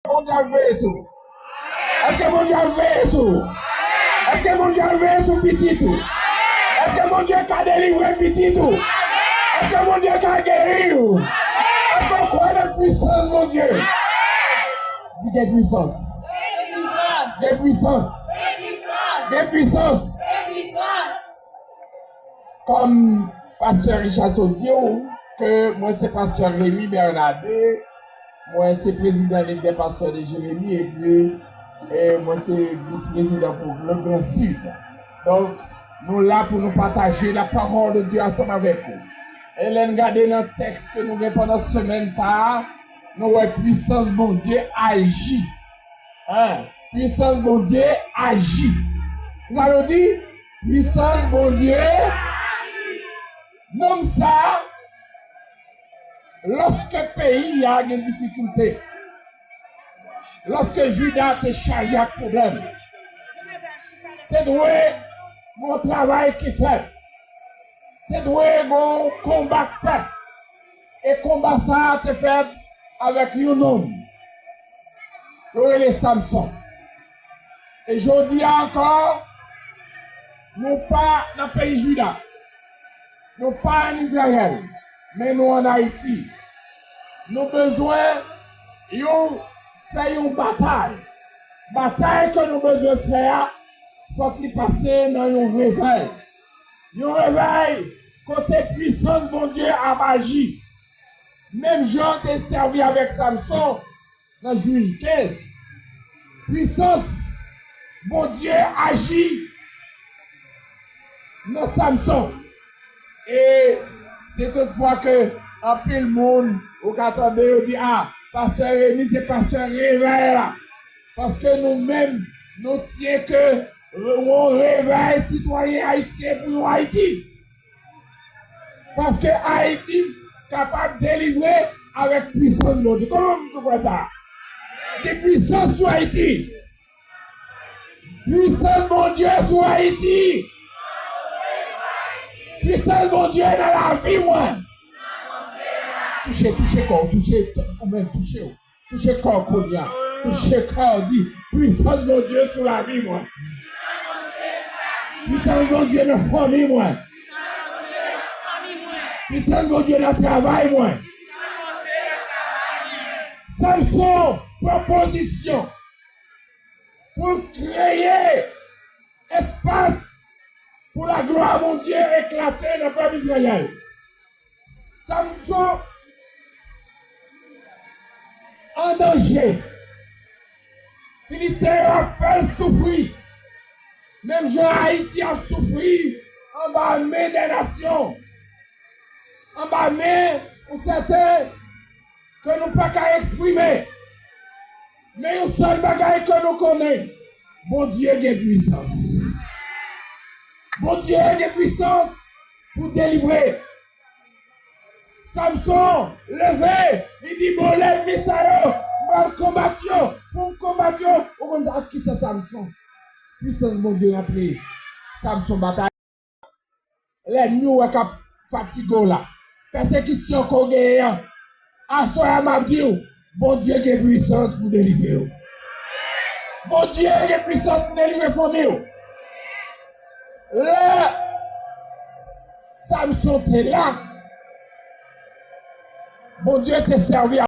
Mon Dieu a levé sous. Est-ce que mon Dieu a levé sous? Est-ce que mon Dieu a levé sous petit tout? Est-ce que mon Dieu a délivré petit tout? Est-ce que mon Dieu a guéri? Est-ce qu'on croit la puissance, mon Dieu? Dis des puissances. Des puissances. Des puissances. Comme pasteur Richard dit que moi c'est pasteur Rémi Bernadette, moi c'est président de des pasteurs de Jérémie et puis moi c'est vice-président pour le Grand Sud. Donc nous là pour nous partager la parole de Dieu ensemble avec vous. Et là regardez dans le texte que nous avons pendant cette semaine ça, nous voyons puissance bon Dieu agit. Hein? Puissance bon Dieu agit. Vous avez dit puissance bon Dieu. Même ça, lorsque le pays a des difficultés, lorsque Judas te chargé à problème, c'est doué mon travail qui fait, c'est doué mon combat fait, et combat ça te fait avec un homme, le Samson. Et je dis encore, nous pas dans le pays Judas. Nous pas en Israël, mais nous en Haïti. Nous avons besoin de faire une bataille. Bataille que nous avons besoin de faire, il faut qu'il passe dans un réveil. Un réveil, côté puissance, mon Dieu, a magie. Même Jean qui est servi avec Samson dans Juge 15. Puissance, mon Dieu, agit dans Samson. Et c'est toutefois que, en pile monde, au qu'attendez, on dit, ah, pasteur Rémi, c'est pasteur réveil là. Parce que nous-mêmes, nous tiens que on réveille citoyens haïtiens pour nous Haïti. Parce que Haïti est capable de délivrer avec puissance de Dieu. Comment vous croyez ça? Des puissances sur Haïti. Puissance mon Dieu sur Haïti. Puissance mon Dieu dans la vie, moi. Touchez corps, touchez corps, Kodia. Touchez corps, dit. Puissance mon Dieu sur la vie, moi. Puissance mon Dieu dans la famille, moi. Puissance mon Dieu dans le travail, moi. Samson, proposition pour créer espace pour la gloire, mon Dieu, éclater dans le peuple d'Israël. Samson en danger. Philistins a fait souffrir. Même Jean Haïti a souffert en bas des nations. En bas pour certains que nous ne pouvons pas exprimer. Mais un seul bagage que nous connaissons. Bon Dieu a des puissances. Bon Dieu a des puissances pour délivrer. Samson, levé, il dit, bon, lève, ça, pour combattre, on va dire, qui c'est Samson? Puissance, mon Dieu, appelé Samson bataille. Les nous, on est fatigués là. Persécution qu'on gagne. Assoya m'a dit, bon Dieu a des puissances pour délivrer. Bon Dieu a des puissances pour délivrer famille. Là, Samson était là. Bon Dieu t'a servi à